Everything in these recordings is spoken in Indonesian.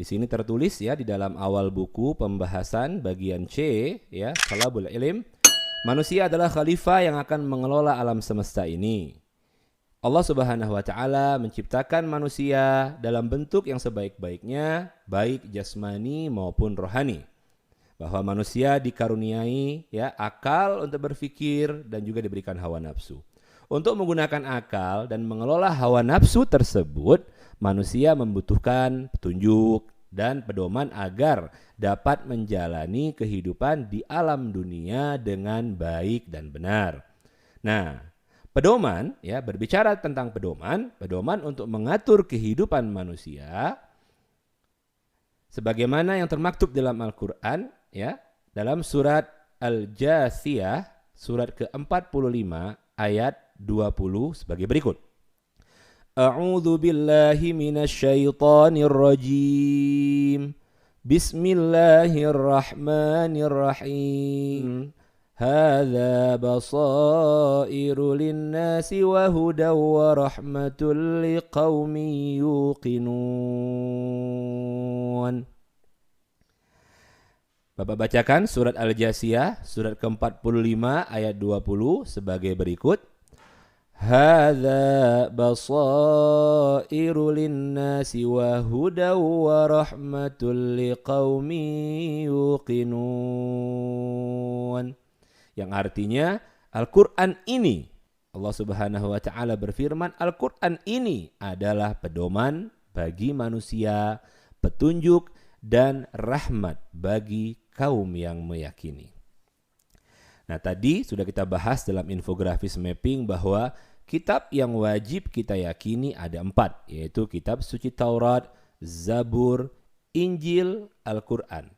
sini tertulis ya di dalam awal buku pembahasan bagian C ya, Thalabul Ilm, manusia adalah khalifah yang akan mengelola alam semesta ini. Allah Subhanahu wa taala menciptakan manusia dalam bentuk yang sebaik-baiknya, baik jasmani maupun rohani. Bahwa manusia dikaruniai ya akal untuk berpikir dan juga diberikan hawa nafsu. Untuk menggunakan akal dan mengelola hawa nafsu tersebut, manusia membutuhkan petunjuk dan pedoman agar dapat menjalani kehidupan di alam dunia dengan baik dan benar. Nah, pedoman ya, berbicara tentang pedoman untuk mengatur kehidupan manusia sebagaimana yang termaktub dalam Al-Qur'an ya, dalam surat Al-Jathiyah surat ke-45 ayat 20 sebagai berikut. A'udzu billahi minasyaitonir rajim. Bismillahirrahmanirrahim. Hadza basairu linnasi wa hudaw wa rahmatul liqaumin yuqinun. Bapak bacakan surat Al-Jasiyah surat ke-45 ayat 20 sebagai berikut. Hadza basairu linnasi wa hudaw wa rahmatul liqaumin yuqinun. Yang artinya Al-Qur'an ini, Allah Subhanahu wa taala berfirman, Al-Qur'an ini adalah pedoman bagi manusia, petunjuk dan rahmat bagi kaum yang meyakini. Nah, tadi sudah kita bahas dalam infografis mapping bahwa kitab yang wajib kita yakini ada 4, yaitu kitab suci Taurat, Zabur, Injil, Al-Qur'an.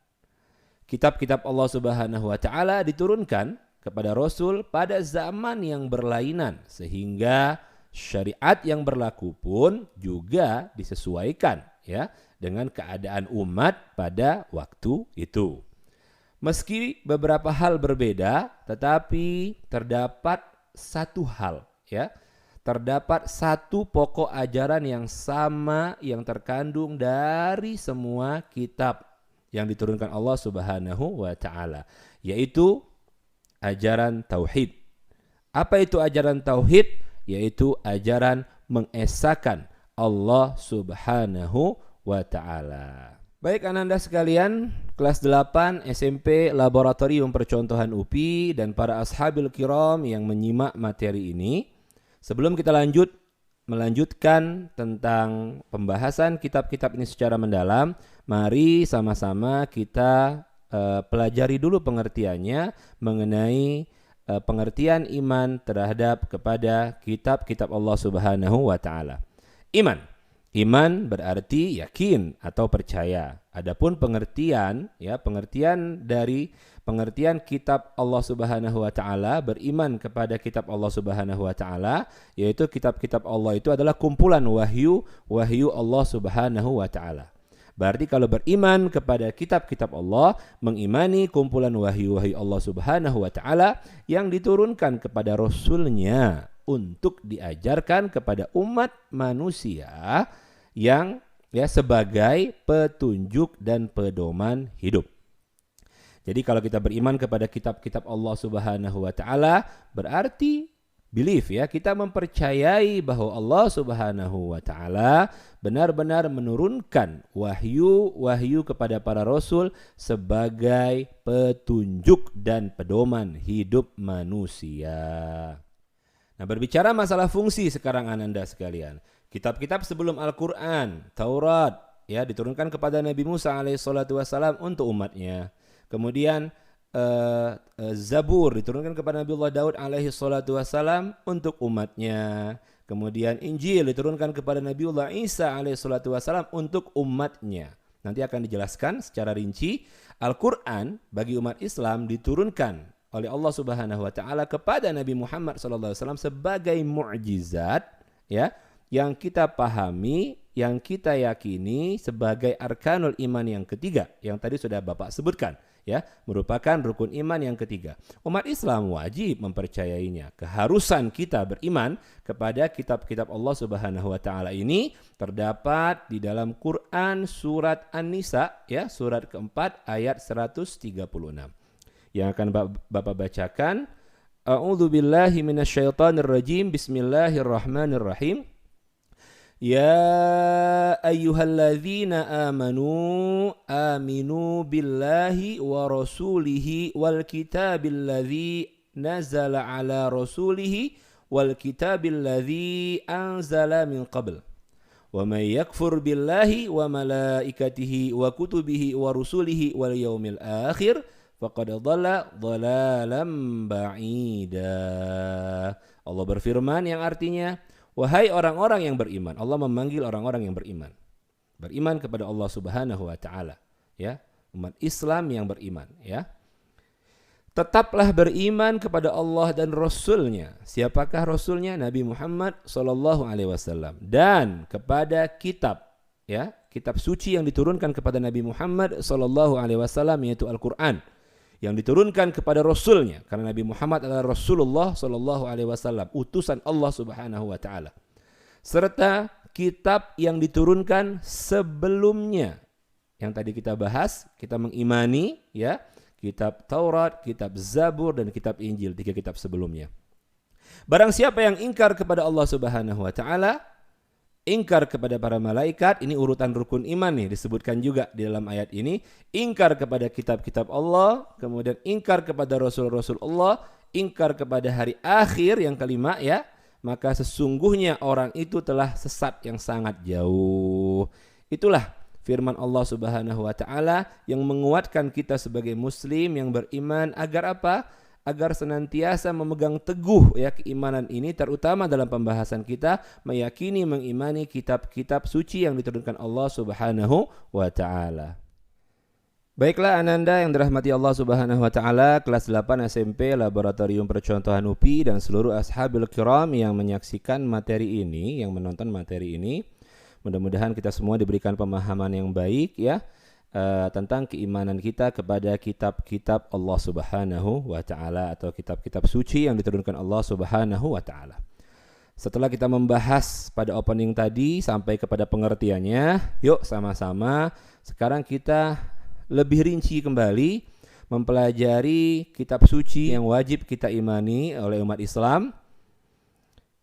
Kitab-kitab Allah Subhanahu wa taala diturunkan kepada Rasul pada zaman yang berlainan, sehingga syariat yang berlaku pun juga disesuaikan ya dengan keadaan umat pada waktu itu. Meski beberapa hal berbeda, tetapi terdapat satu hal ya. Terdapat satu pokok ajaran yang sama yang terkandung dari semua kitab yang diturunkan Allah Subhanahu wa taala, yaitu ajaran tauhid. Apa itu ajaran tauhid? Yaitu ajaran mengesahkan Allah Subhanahu wa taala. Baik ananda sekalian, kelas 8 SMP Laboratorium Percontohan UPI dan para ashabil kiram yang menyimak materi ini, sebelum kita melanjutkan tentang pembahasan kitab-kitab ini secara mendalam, mari sama-sama kita pelajari dulu pengertiannya mengenai pengertian iman terhadap kepada kitab-kitab Allah Subhanahu wa taala. Iman berarti yakin atau percaya. Adapun pengertian dari pengertian kitab Allah Subhanahu wa taala, beriman kepada kitab Allah Subhanahu wa taala, yaitu kitab-kitab Allah itu adalah kumpulan wahyu Allah Subhanahu wa taala. Berarti kalau beriman kepada kitab-kitab Allah, mengimani kumpulan wahyu-wahyu Allah Subhanahu wa taala yang diturunkan kepada Rasulnya untuk diajarkan kepada umat manusia yang sebagai petunjuk dan pedoman hidup. Jadi kalau kita beriman kepada kitab-kitab Allah Subhanahu wa taala, berarti belief kita mempercayai bahwa Allah Subhanahu wa taala benar-benar menurunkan wahyu kepada para rasul sebagai petunjuk dan pedoman hidup manusia. Nah, berbicara masalah fungsi sekarang ananda sekalian. Kitab-kitab sebelum Al-Qur'an, Taurat diturunkan kepada Nabi Musa alaihissalatu wassalam untuk umatnya. Kemudian Zabur diturunkan kepada Nabiullah Daud alaihissalatu wassalam untuk umatnya. Kemudian Injil diturunkan kepada Nabiullah Isa alaihissalatu wassalam untuk umatnya. Nanti akan dijelaskan secara rinci. Al-Qur'an bagi umat Islam diturunkan oleh Allah Subhanahu wa taala kepada Nabi Muhammad sallallahu alaihi wasallam sebagai mukjizat yang kita pahami, yang kita yakini sebagai arkanul iman yang ketiga yang tadi sudah Bapak sebutkan, ya, merupakan rukun iman yang ketiga. Umat Islam wajib mempercayainya. Keharusan kita beriman kepada kitab-kitab Allah Subhanahu wa taala ini terdapat di dalam Quran surat An-Nisa, ya, surat keempat ayat 136. Yang akan Bapak bacakan, A'udzu billahi minasyaitonir rajim. Bismillahirrahmanirrahim. Ya ayyuhalladzina amanu aminu billahi wa rasulihi wal kitabil ladzi nazala ala rasulihi wal kitabil ladzi anzala min qabl. Wa may yakfur billahi wa malaikatihi wa kutubihi wa rusulihi wal yaumil akhir faqad dhalla dhalalan ba'ida. Allah berfirman yang artinya, wahai orang-orang yang beriman. Allah memanggil orang-orang yang beriman. Beriman kepada Allah Subhanahu wa taala, ya. Umat Islam yang beriman, ya. Tetaplah beriman kepada Allah dan Rasul-Nya. Siapakah Rasul-Nya? Nabi Muhammad sallallahu alaihi wasallam. Dan kepada kitab, ya, kitab suci yang diturunkan kepada Nabi Muhammad sallallahu alaihi wasallam, yaitu Al-Qur'an, yang diturunkan kepada Rasul-Nya, karena Nabi Muhammad adalah Rasulullah sallallahu alaihi wasallam, utusan Allah Subhanahu wa taala. Serta kitab yang diturunkan sebelumnya. Yang tadi kita bahas, kita mengimani, ya, kitab Taurat, kitab Zabur, dan kitab Injil, 3 kitab sebelumnya. Barang siapa yang ingkar kepada Allah Subhanahu wa taala, ingkar kepada para malaikat, ini urutan rukun iman nih disebutkan juga di dalam ayat ini. Ingkar kepada kitab-kitab Allah, kemudian ingkar kepada rasul-rasul Allah, ingkar kepada hari akhir yang kelima, ya, maka sesungguhnya orang itu telah sesat yang sangat jauh. Itulah firman Allah Subhanahu wa taala yang menguatkan kita sebagai muslim yang beriman agar apa? Agar senantiasa memegang teguh, ya, keimanan ini, terutama dalam pembahasan kita meyakini, mengimani kitab-kitab suci yang diturunkan Allah Subhanahu wa taala. Baiklah ananda yang dirahmati Allah Subhanahu wa taala, kelas 8 SMP Laboratorium Percontohan UPI dan seluruh ashabil kiram yang menyaksikan materi ini, yang menonton materi ini, mudah-mudahan kita semua diberikan pemahaman yang baik, ya, tentang keimanan kita kepada kitab-kitab Allah Subhanahu wa taala atau kitab-kitab suci yang diturunkan Allah Subhanahu wa taala. Setelah kita membahas pada opening tadi sampai kepada pengertiannya, yuk sama-sama sekarang kita lebih rinci kembali mempelajari kitab suci yang wajib kita imani oleh umat Islam.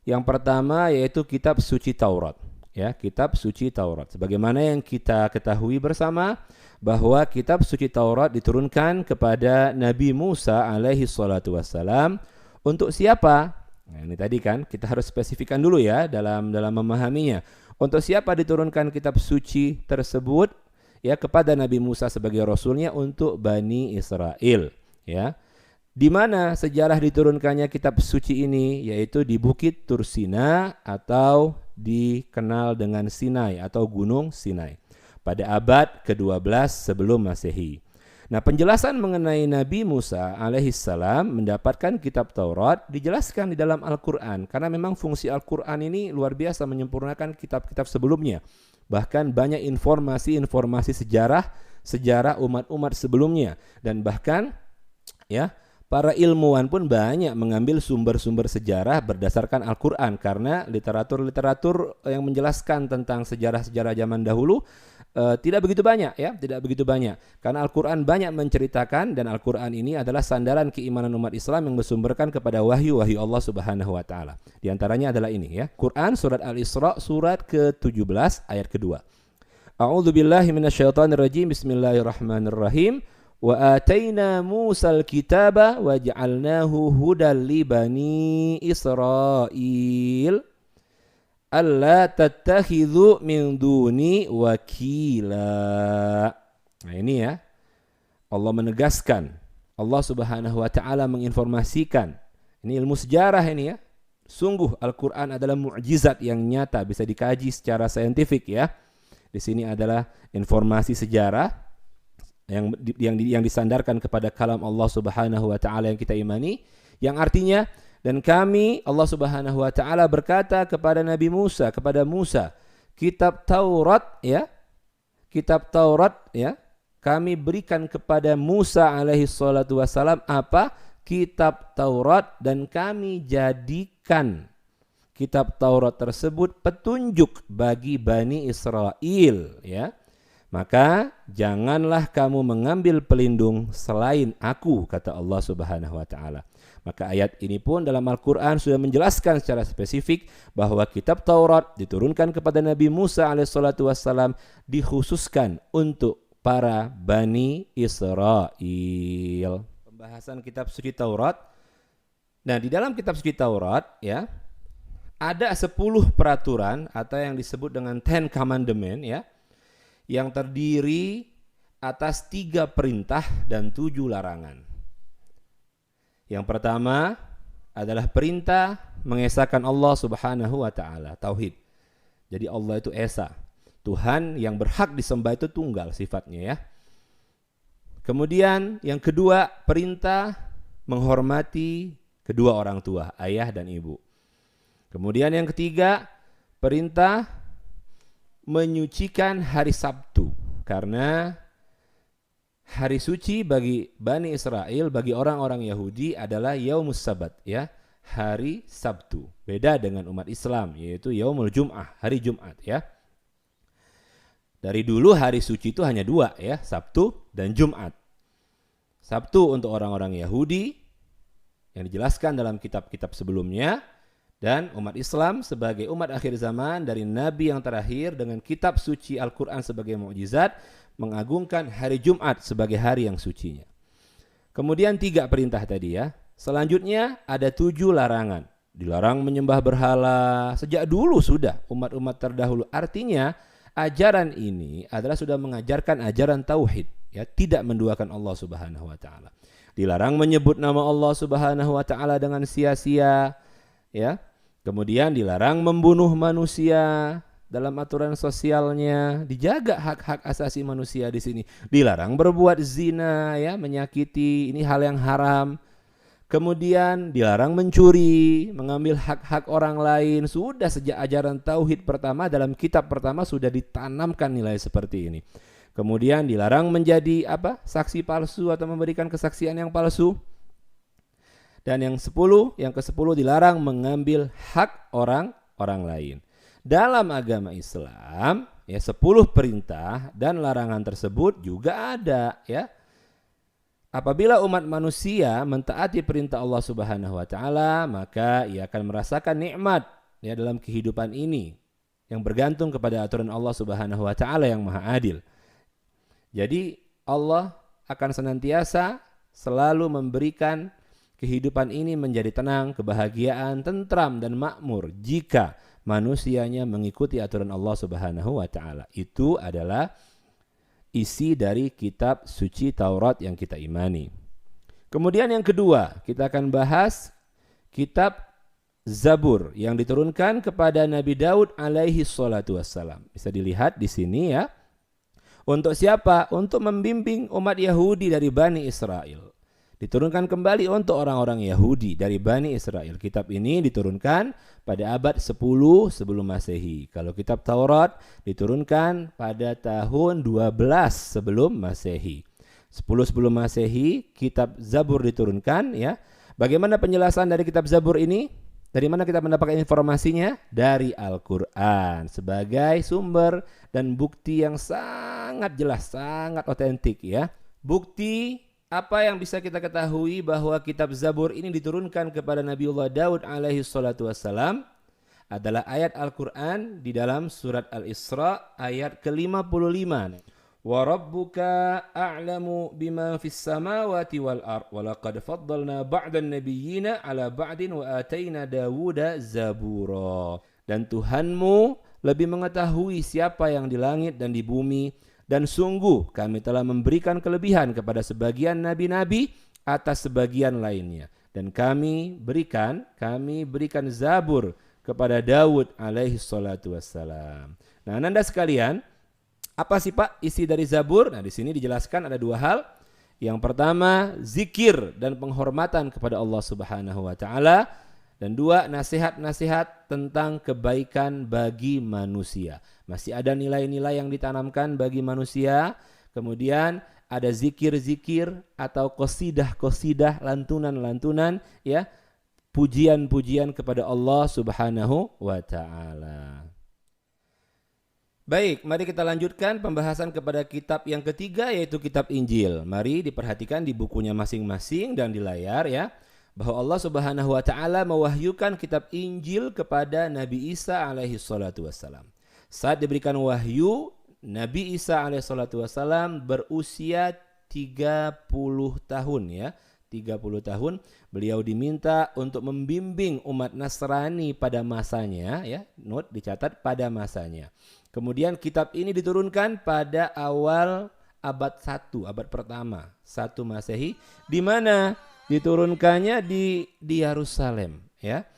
Yang pertama yaitu kitab suci Taurat. Ya, kitab suci Taurat. Sebagaimana yang kita ketahui bersama bahwa kitab suci Taurat diturunkan kepada Nabi Musa alaihi salatu wassalam untuk siapa? Nah, ini tadi kan kita harus spesifikkan dulu, ya, dalam memahaminya. Untuk siapa diturunkan kitab suci tersebut? Ya, kepada Nabi Musa sebagai rasulnya untuk Bani Israel, ya. Di mana sejarah diturunkannya kitab suci ini? Yaitu di Bukit Tursina atau dikenal dengan Sinai atau Gunung Sinai pada abad ke-12 sebelum Masehi. Nah, penjelasan mengenai Nabi Musa alaihissalam mendapatkan kitab Taurat dijelaskan di dalam Al-Quran, karena memang fungsi Al-Quran ini luar biasa menyempurnakan kitab-kitab sebelumnya. Bahkan banyak informasi-informasi sejarah umat-umat sebelumnya, dan bahkan, ya, para ilmuwan pun banyak mengambil sumber-sumber sejarah berdasarkan Al-Quran, karena literatur-literatur yang menjelaskan tentang sejarah-sejarah zaman dahulu tidak begitu banyak, ya, tidak begitu banyak. Karena Al-Quran banyak menceritakan, dan Al-Quran ini adalah sandaran keimanan umat Islam yang bersumberkan kepada wahyu Allah Subhanahu wa taala. Di antaranya adalah ini, ya, Quran surat Al-Isra surat ke-17 ayat kedua. A'udzu billahi minasyaitonir rajim. Bismillahirrahmanirrahim. Wa ataina Musal kitaba wa ja'alnahu hudal li bani Israil alla tattakhidhu min duni wakila. Nah, ini, ya, Allah menegaskan, Allah Subhanahu wa taala menginformasikan. Ini ilmu sejarah ini, ya. Sungguh Al-Qur'an adalah mukjizat yang nyata, bisa dikaji secara saintifik, ya. Di sini adalah informasi sejarah yang disandarkan kepada kalam Allah Subhanahu wa taala yang kita imani, yang artinya, dan kami Allah Subhanahu wa taala berkata kepada Nabi Musa, kepada Musa, kitab Taurat, ya, kitab Taurat, ya, kami berikan kepada Musa alaihi salatu wassalam apa? Kitab Taurat, dan kami jadikan kitab Taurat tersebut petunjuk bagi Bani Israel, ya. Maka janganlah kamu mengambil pelindung selain aku, kata Allah Subhanahu wa taala. Maka ayat ini pun dalam Al-Quran sudah menjelaskan secara spesifik bahwa kitab Taurat diturunkan kepada Nabi Musa alaihissalatu wassalam dikhususkan untuk para Bani Israel. Pembahasan kitab suci Taurat. Nah, di dalam kitab suci Taurat, ya, ada 10 peraturan atau yang disebut dengan Ten Commandment, ya, yang terdiri atas 3 perintah dan 7 larangan. Yang pertama adalah perintah mengesahkan Allah Subhanahu wa taala, tauhid. Jadi Allah itu esa. Tuhan yang berhak disembah itu tunggal sifatnya, ya. Kemudian yang kedua, perintah menghormati kedua orang tua, ayah dan ibu. Kemudian yang ketiga, perintah menyucikan hari Sabtu, karena hari suci bagi Bani Israel, bagi orang-orang Yahudi adalah Yaumus Sabat, ya, hari Sabtu. Beda dengan umat Islam, yaitu Yaumul Jum'ah, hari Jumat, ya. Dari dulu hari suci itu hanya 2, ya, Sabtu dan Jumat. Sabtu untuk orang-orang Yahudi yang dijelaskan dalam kitab-kitab sebelumnya, dan umat Islam sebagai umat akhir zaman dari Nabi yang terakhir dengan kitab suci Al-Quran sebagai mukjizat mengagungkan hari Jumat sebagai hari yang sucinya. Kemudian 3 perintah tadi, ya. Selanjutnya ada 7 larangan. Dilarang menyembah berhala sejak dulu sudah umat-umat terdahulu. Artinya ajaran ini adalah sudah mengajarkan ajaran tauhid, ya, tidak menduakan Allah Subhanahu wa taala. Dilarang menyebut nama Allah Subhanahu wa taala dengan sia-sia, ya. Kemudian dilarang membunuh manusia dalam aturan sosialnya, dijaga hak-hak asasi manusia di sini. Dilarang berbuat zina, ya, menyakiti, ini hal yang haram. Kemudian dilarang mencuri, mengambil hak-hak orang lain. Sudah sejak ajaran tauhid pertama dalam kitab pertama sudah ditanamkan nilai seperti ini. Kemudian dilarang menjadi saksi palsu atau memberikan kesaksian yang palsu. Dan yang ke-10 dilarang mengambil hak orang lain. Dalam agama Islam, ya, 10 perintah dan larangan tersebut juga ada, ya. Apabila umat manusia mentaati perintah Allah Subhanahu wa taala, maka ia akan merasakan nikmat, ya, dalam kehidupan ini yang bergantung kepada aturan Allah Subhanahu wa taala yang Maha Adil. Jadi Allah akan senantiasa selalu memberikan kehidupan ini menjadi tenang, kebahagiaan, tentram dan makmur jika manusianya mengikuti aturan Allah Subhanahu wa taala. Itu adalah isi dari kitab suci Taurat yang kita imani. Kemudian yang kedua, kita akan bahas kitab Zabur yang diturunkan kepada Nabi Daud alaihi salatu wassalam. Bisa dilihat di sini, ya. Untuk siapa? Untuk membimbing umat Yahudi dari Bani Israel. Diturunkan kembali untuk orang-orang Yahudi dari Bani Israel. Kitab ini diturunkan pada abad 10 sebelum Masehi. Kalau kitab Taurat diturunkan pada tahun 12 sebelum Masehi. 10 sebelum Masehi, kitab Zabur diturunkan, ya. Bagaimana penjelasan dari kitab Zabur ini? Dari mana kita mendapatkan informasinya? Dari Al-Quran sebagai sumber dan bukti yang sangat jelas, sangat otentik, ya. Bukti apa yang bisa kita ketahui bahwa kitab Zabur ini diturunkan kepada Nabiullah Daud alaihi salatu wassalam adalah ayat Al-Quran di dalam surat Al-Isra ayat ke-55. Wa rabbuka a'lamu bima fis samawati wal ard wa laqad faddalna ba'dan nabiyyina ala ba'din wa ataina Dawuda zabura. Dan Tuhanmu lebih mengetahui siapa yang di langit dan di bumi, dan sungguh kami telah memberikan kelebihan kepada sebagian nabi-nabi atas sebagian lainnya. Dan kami berikan Zabur kepada Daud alaihi salatu wassalam. Nah, Anda sekalian, apa sih Pak isi dari Zabur? Nah, di sini dijelaskan ada 2 hal. Yang pertama, zikir dan penghormatan kepada Allah Subhanahu wa taala, dan 2, nasihat-nasihat tentang kebaikan bagi manusia. Masih ada nilai-nilai yang ditanamkan bagi manusia. kemudian ada zikir-zikir atau qasidah-qasidah, lantunan-lantunan, ya, pujian-pujian kepada Allah Subhanahu wa taala. Baik, mari kita lanjutkan pembahasan kepada kitab yang ketiga, yaitu kitab Injil. Mari diperhatikan di bukunya masing-masing dan di layar, ya, bahwa Allah Subhanahu wa taala mewahyukan kitab Injil kepada Nabi Isa alaihi salatu wassalam. Saat diberikan wahyu, Nabi Isa alaihi salatu wassalam berusia 30 tahun, ya. 30 tahun beliau diminta untuk membimbing umat Nasrani pada masanya, ya. Note, dicatat, pada masanya. Kemudian kitab ini diturunkan pada awal abad 1, abad pertama, 1 Masehi, di mana diturunkannya di Yerusalem, ya.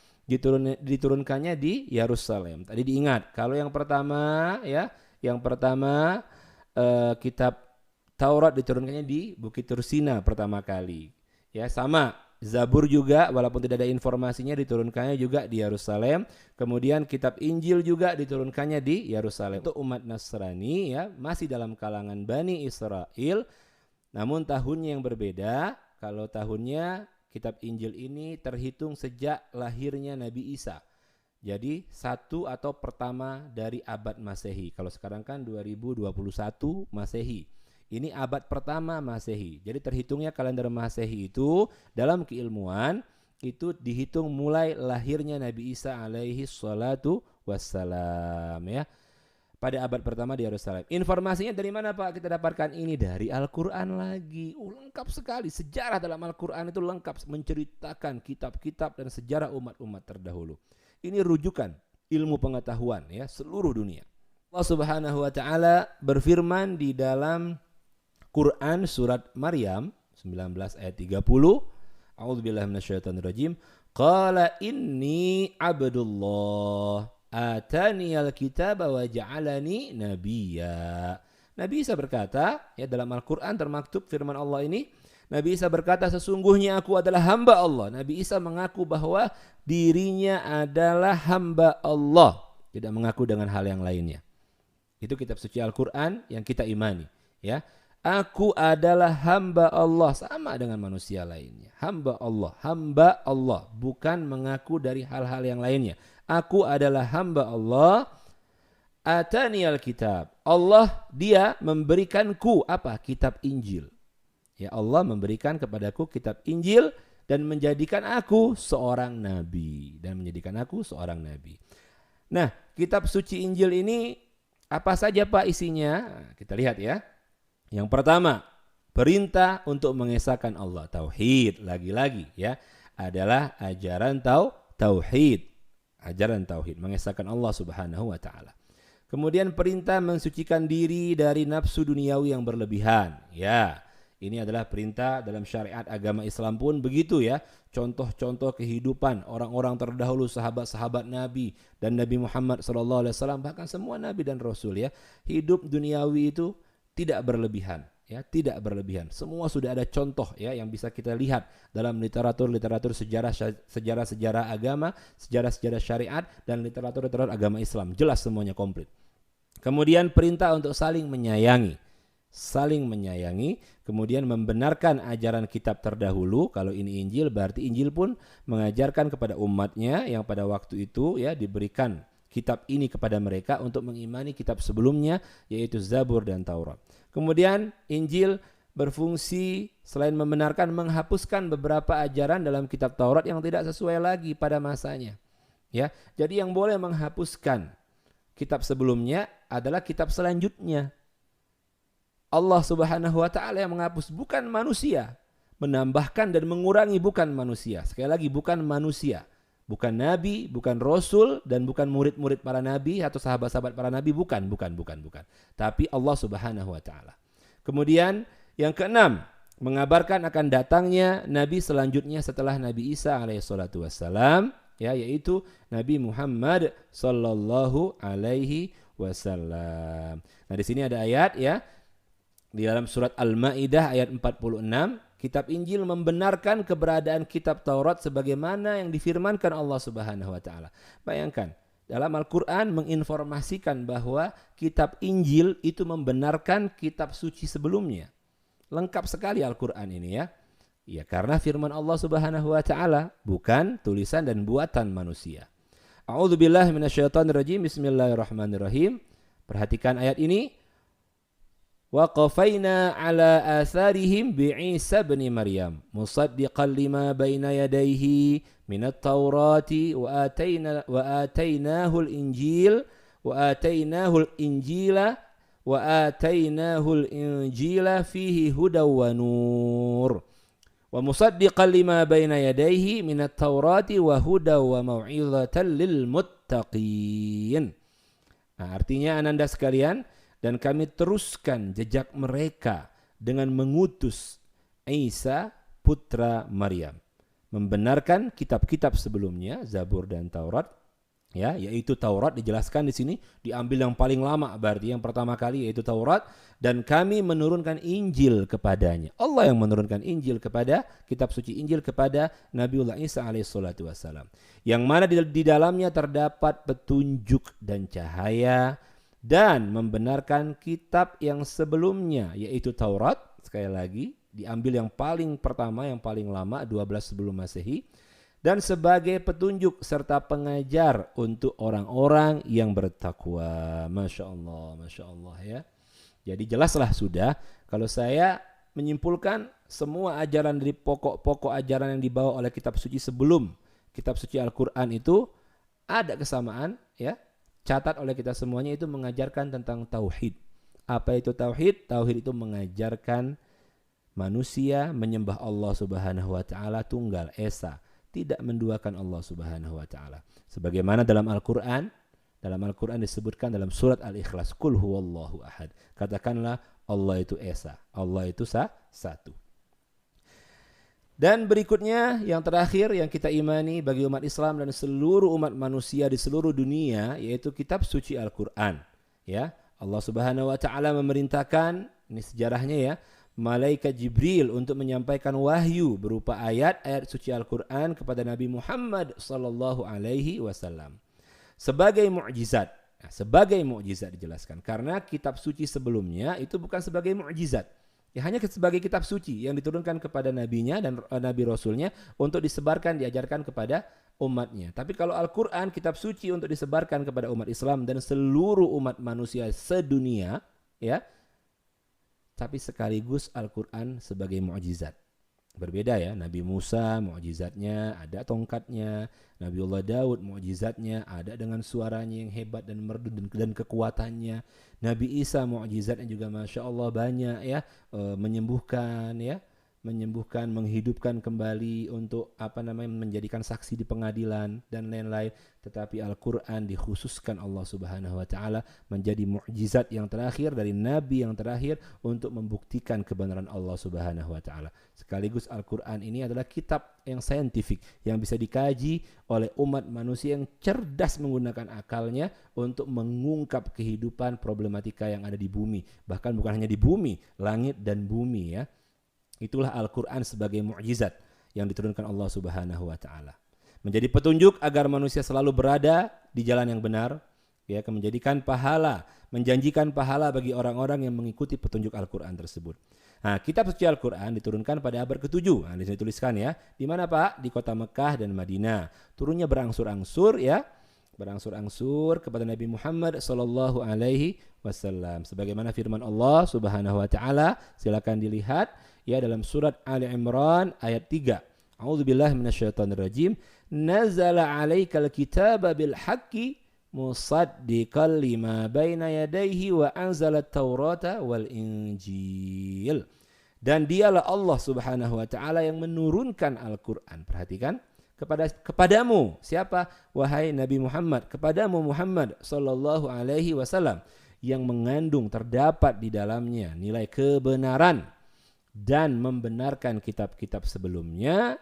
Diturunkannya di Yerusalem. Tadi diingat, kalau yang pertama, ya, kitab Taurat diturunkannya di Bukit Tursina pertama kali. Ya, sama Zabur juga, walaupun tidak ada informasinya, diturunkannya juga di Yerusalem. Kemudian kitab Injil juga diturunkannya di Yerusalem. Untuk umat Nasrani, ya, masih dalam kalangan Bani Israel, namun tahunnya yang berbeda. Kalau tahunnya kitab Injil ini terhitung sejak lahirnya Nabi Isa. Jadi 1 atau pertama dari abad Masehi. Kalau sekarang kan 2021 Masehi. Ini abad pertama Masehi. Jadi terhitungnya kalender Masehi itu dalam keilmuan itu dihitung mulai lahirnya Nabi Isa alaihi salatu wassalam, ya. Pada abad pertama di Yerusalem. Informasinya dari mana, Pak? Kita dapatkan ini dari Al-Quran lagi. Lengkap sekali. Sejarah dalam Al-Quran itu lengkap, menceritakan kitab-kitab dan sejarah umat-umat terdahulu. Ini rujukan ilmu pengetahuan, ya, seluruh dunia. Allah Subhanahu wa taala berfirman di dalam Quran surat Maryam 19 ayat 30. A'udzubillahi minasyaitonirrajim. Qala inni abdullah ataniyal kitaba wa ja'alani nabiyya. Nabi Isa berkata, ya, dalam Al-Quran termaktub firman Allah ini, Nabi Isa berkata, sesungguhnya aku adalah hamba Allah. Nabi Isa mengaku bahwa dirinya adalah hamba Allah, tidak mengaku dengan hal yang lainnya. Itu kitab suci Al-Quran yang kita imani, ya. Aku adalah hamba Allah, sama dengan manusia lainnya. Hamba Allah, bukan mengaku dari hal-hal yang lainnya. Aku adalah hamba Allah. Ataniyal kitab. Allah, dia memberikanku apa? Kitab Injil. Ya, Allah memberikan kepadaku kitab Injil dan menjadikan aku seorang nabi. Nah, kitab suci Injil ini apa saja, Pak, isinya? Nah, kita lihat, ya. Yang pertama, perintah untuk mengesahkan Allah, tauhid, lagi-lagi, ya, adalah ajaran tauhid, mengesahkan Allah Subhanahu wa taala. Kemudian perintah mensucikan diri dari nafsu duniawi yang berlebihan, ya. Ini adalah perintah dalam syariat agama Islam pun begitu, ya. Contoh-contoh kehidupan orang-orang terdahulu, sahabat-sahabat Nabi dan Nabi Muhammad SAW, bahkan semua Nabi dan Rasul, ya, hidup duniawi itu tidak berlebihan, ya, tidak berlebihan. Semua sudah ada contoh, ya, yang bisa kita lihat dalam literatur sejarah agama, sejarah syariat, dan literatur agama Islam. Jelas semuanya komplit. Kemudian perintah untuk saling menyayangi, kemudian membenarkan ajaran kitab terdahulu. Kalau ini Injil, berarti Injil pun mengajarkan kepada umatnya yang pada waktu itu, ya, diberikan kitab ini kepada mereka untuk mengimani kitab sebelumnya, yaitu Zabur dan Taurat. Kemudian Injil berfungsi selain membenarkan, menghapuskan beberapa ajaran dalam kitab Taurat yang tidak sesuai lagi pada masanya, ya. Jadi yang boleh menghapuskan kitab sebelumnya adalah kitab selanjutnya. Allah Subhanahu wa taala yang menghapus, bukan manusia. Menambahkan dan mengurangi bukan manusia. Sekali lagi, bukan manusia. Bukan nabi, bukan rasul, dan bukan murid-murid para nabi atau sahabat-sahabat para nabi, bukan. Tapi Allah Subhanahu wa taala. Kemudian yang keenam, mengabarkan akan datangnya nabi selanjutnya setelah Nabi Isa alaihi salatu wassalam, ya, yaitu Nabi Muhammad sallallahu alaihi wasallam. Nah, di sini ada ayat, ya, di dalam surat Al-Maidah ayat 46. Kitab Injil membenarkan keberadaan kitab Taurat sebagaimana yang difirmankan Allah Subhanahu wa taala. Bayangkan, dalam Al-Quran menginformasikan bahwa kitab Injil itu membenarkan kitab suci sebelumnya. Lengkap sekali Al-Quran ini ya. Ya, karena firman Allah Subhanahu wa taala, bukan tulisan dan buatan manusia. A'udzubillahi minasyaitonirrajim. Bismillahirrahmanirrahim. Perhatikan ayat ini. Wa qafaina ala atharihim bi'Isa bin Maryam musaddiqan lima baina yadayhi minat taurati wa atainahu al-injil wa atainahu al-injila fihi hudaw wa nur wa musaddiqan lima baina yadayhi minat taurati wa hudaw wa mau'izatan lil muttaqin. Nah, artinya ananda sekalian, dan kami teruskan jejak mereka dengan mengutus Isa putra Maryam, membenarkan kitab-kitab sebelumnya, Zabur dan Taurat, ya, yaitu Taurat dijelaskan di sini diambil yang paling lama, berarti yang pertama kali yaitu Taurat, dan kami menurunkan Injil kepadanya. Allah yang menurunkan Injil kepada kitab suci Injil kepada Nabiullah Isa alaihissalatu wassalam, yang mana di dalamnya terdapat petunjuk dan cahaya, dan membenarkan kitab yang sebelumnya yaitu Taurat. Sekali lagi diambil yang paling pertama, yang paling lama, 12 sebelum Masehi, dan sebagai petunjuk serta pengajar untuk orang-orang yang bertakwa. Masya Allah ya. Jadi jelaslah sudah, kalau saya menyimpulkan semua ajaran dari pokok-pokok ajaran yang dibawa oleh kitab suci sebelum kitab suci Al-Quran itu ada kesamaan ya. Catat oleh kita semuanya, itu mengajarkan tentang tauhid. Apa itu tauhid? Tauhid itu mengajarkan manusia menyembah Allah Subhanahu wa taala tunggal esa, tidak menduakan Allah Subhanahu wa taala. Sebagaimana dalam Al-Qur'an disebutkan dalam surat Al-Ikhlas, Qul huwallahu ahad. Katakanlah Allah itu esa, Allah itu satu. Dan berikutnya yang terakhir yang kita imani bagi umat Islam dan seluruh umat manusia di seluruh dunia, yaitu kitab suci Al-Quran. Ya, Allah Subhanahu wa taala memerintahkan, ini sejarahnya ya, malaikat Jibril untuk menyampaikan wahyu berupa ayat-ayat suci Al-Quran kepada Nabi Muhammad sallallahu alaihi wasallam sebagai mukjizat. Nah, sebagai mukjizat dijelaskan karena kitab suci sebelumnya itu bukan sebagai mukjizat. Ya, hanya sebagai kitab suci yang diturunkan kepada nabinya dan nabi rasulnya untuk disebarkan, diajarkan kepada umatnya. Tapi kalau Al-Quran, kitab suci untuk disebarkan kepada umat Islam dan seluruh umat manusia sedunia, ya. Tapi sekaligus Al-Quran sebagai mukjizat. Berbeda ya, Nabi Musa mukjizatnya ada tongkatnya, Nabiullah Daud mukjizatnya ada dengan suaranya yang hebat dan merdu dan kekuatannya. Nabi Isa mukjizatnya juga Masya Allah banyak ya, menyembuhkan ya, menghidupkan kembali untuk menjadikan saksi di pengadilan dan lain-lain. Tetapi Al-Quran dikhususkan Allah Subhanahu wa taala menjadi mukjizat yang terakhir dari nabi yang terakhir untuk membuktikan kebenaran Allah Subhanahu wa taala. Sekaligus Al-Quran ini adalah kitab yang saintifik yang bisa dikaji oleh umat manusia yang cerdas menggunakan akalnya untuk mengungkap kehidupan problematika yang ada di bumi, bahkan bukan hanya di bumi, langit dan bumi ya. Itulah Al-Quran sebagai mukjizat yang diturunkan Allah Subhanahu wa taala. Menjadi petunjuk agar manusia selalu berada di jalan yang benar, ya, menjadikan pahala, menjanjikan pahala bagi orang-orang yang mengikuti petunjuk Al-Quran tersebut. Nah, kitab suci Al-Quran diturunkan pada abad ke-7. Nah, di sini tuliskan ya. Di mana Pak? Di kota Mekah dan Madinah. Turunnya berangsur-angsur ya. Berangsur-angsur kepada Nabi Muhammad sallallahu alaihi wasallam. Sebagaimana firman Allah Subhanahu wa taala, silakan dilihat ya dalam surat Ali Imran ayat 3. A'udzubillahi minasyaitonirrajim. Nazala 'alaikal kitaba bil haqqi musaddiqan lima baina yadayhi wa anzalat taurata wal injil. Dan dialah Allah Subhanahu wa taala yang menurunkan Al-Qur'an. Perhatikan, kepadamu. Siapa? Wahai Nabi Muhammad, kepadamu Muhammad sallallahu alaihi wasallam, yang mengandung terdapat di dalamnya nilai kebenaran dan membenarkan kitab-kitab sebelumnya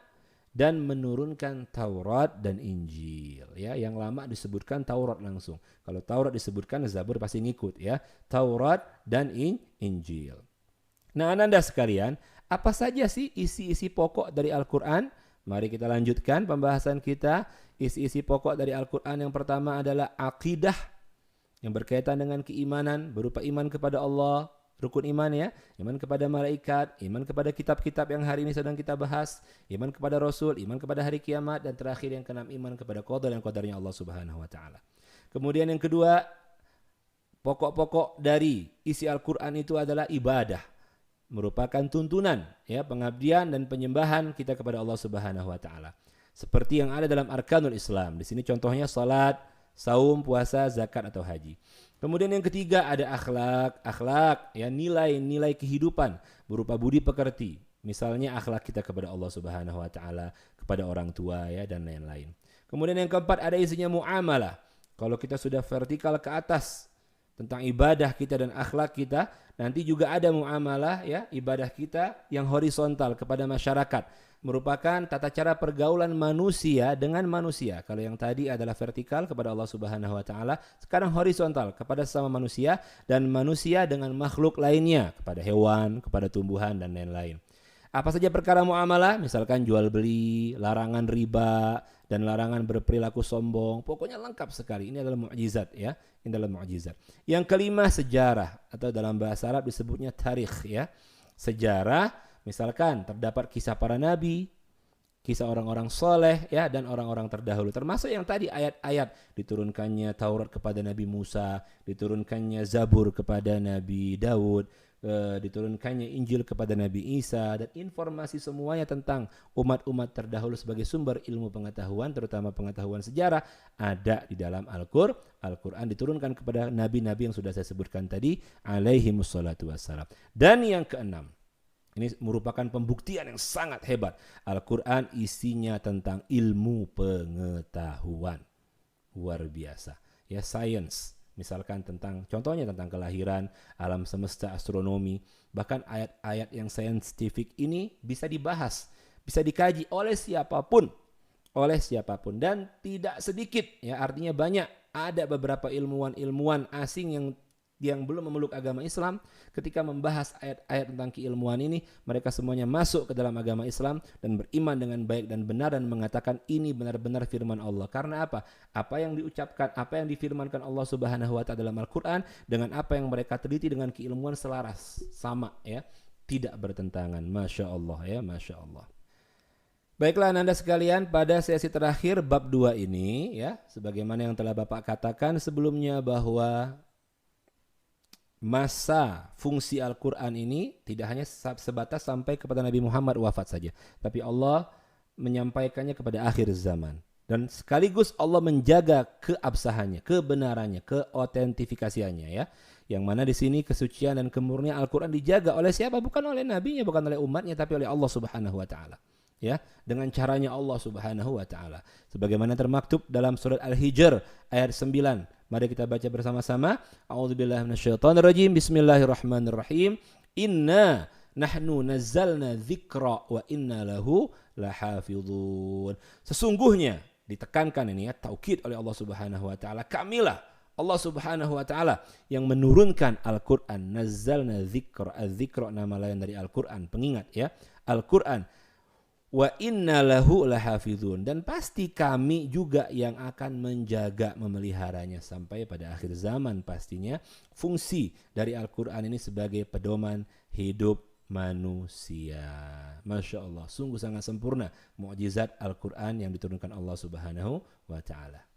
dan menurunkan Taurat dan Injil ya. Yang lama disebutkan Taurat langsung. Kalau Taurat disebutkan Zabur pasti ngikut ya. Taurat dan Injil. Nah, Ananda sekalian, apa saja sih isi-isi pokok dari Al-Quran? Mari kita lanjutkan pembahasan kita. Isi-isi pokok dari Al-Quran yang pertama adalah akidah yang berkaitan dengan keimanan berupa iman kepada Allah, rukun iman ya, iman kepada malaikat, iman kepada kitab-kitab yang hari ini sedang kita bahas, iman kepada Rasul, iman kepada hari kiamat, dan terakhir yang keenam iman kepada qada dan qadarnya Allah Subhanahu wa taala. Kemudian yang kedua, pokok-pokok dari isi Al-Quran itu adalah ibadah, merupakan tuntunan ya, pengabdian dan penyembahan kita kepada Allah Subhanahu wa taala. Seperti yang ada dalam arkanul Islam. Di sini contohnya salat, saum, puasa, zakat atau haji. Kemudian yang ketiga ada akhlak ya, nilai-nilai kehidupan berupa budi pekerti. Misalnya akhlak kita kepada Allah Subhanahu wa taala, kepada orang tua ya, dan lain-lain. Kemudian yang keempat ada isinya muamalah. Kalau kita sudah vertikal ke atas tentang ibadah kita dan akhlak kita, nanti juga ada muamalah ya, ibadah kita yang horizontal kepada masyarakat, merupakan tata cara pergaulan manusia dengan manusia. Kalau yang tadi adalah vertikal kepada Allah Subhanahu wa taala, sekarang horizontal kepada sesama manusia dan manusia dengan makhluk lainnya, kepada hewan, kepada tumbuhan dan lain-lain. Apa saja perkara muamalah? Misalkan jual beli, larangan riba, dan larangan berperilaku sombong. Pokoknya lengkap sekali. Ini adalah mukjizat ya. Ini adalah mukjizat. Yang kelima sejarah, atau dalam bahasa Arab disebutnya tarikh ya. Sejarah, misalkan terdapat kisah para nabi, kisah orang-orang soleh ya, dan orang-orang terdahulu. Termasuk yang tadi ayat-ayat diturunkannya Taurat kepada Nabi Musa, diturunkannya Zabur kepada Nabi Daud, diturunkannya Injil kepada Nabi Isa, dan informasi semuanya tentang umat-umat terdahulu sebagai sumber ilmu pengetahuan, terutama pengetahuan sejarah, ada di dalam Al-Quran diturunkan kepada nabi-nabi yang sudah saya sebutkan tadi alaihimussalatu wassalam. Dan yang keenam, ini merupakan pembuktian yang sangat hebat, Al-Quran isinya tentang ilmu pengetahuan luar biasa ya, science. Misalkan contohnya tentang kelahiran, alam semesta, astronomi, bahkan ayat-ayat yang saintifik ini bisa dibahas, bisa dikaji oleh siapapun, dan tidak sedikit ya, artinya banyak. Ada beberapa ilmuwan asing yang belum memeluk agama Islam, ketika membahas ayat-ayat tentang keilmuan ini, mereka semuanya masuk ke dalam agama Islam dan beriman dengan baik dan benar dan mengatakan ini benar-benar firman Allah. Karena apa? Apa yang diucapkan, apa yang difirmankan Allah Subhanahu wa taala dalam Al-Qur'an dengan apa yang mereka teliti dengan keilmuan selaras, sama ya, tidak bertentangan. Masya Allah ya, Masya Allah. Baiklah Anda sekalian, pada sesi terakhir bab 2 ini ya, sebagaimana yang telah Bapak katakan sebelumnya, bahwa masa fungsi Al-Quran ini tidak hanya sebatas sampai kepada Nabi Muhammad wafat saja, tapi Allah menyampaikannya kepada akhir zaman. Dan sekaligus Allah menjaga keabsahannya, kebenarannya, keotentifikasiannya ya. Yang mana di sini kesucian dan kemurnian Al-Quran dijaga oleh siapa? Bukan oleh nabinya, bukan oleh umatnya, tapi oleh Allah Subhanahu wa taala. Ya, dengan caranya Allah Subhanahu wa taala. Sebagaimana termaktub dalam surat Al-Hijr ayat 9. Mari kita baca bersama-sama. A'udzubillahi minasyaitonirrajim. Bismillahirrahmanirrahim. Inna nahnu nazzalna dzikra wa inna lahu lahafizun. Sesungguhnya, ditekankan ini ya, taukid oleh Allah Subhanahu wa taala, kamilah Allah Subhanahu wa taala yang menurunkan Al-Qur'an. Nazzalna dzikra. Az-dzikra nama lain dari Al-Qur'an, pengingat ya. Al-Qur'an. Wa inna lahu lahafizun, dan pasti kami juga yang akan menjaga, memeliharanya sampai pada akhir zaman. Pastinya fungsi dari Al-Quran ini sebagai pedoman hidup manusia. Masya Allah, sungguh sangat sempurna mukjizat Al-Quran yang diturunkan Allah Subhanahu wa ta'ala.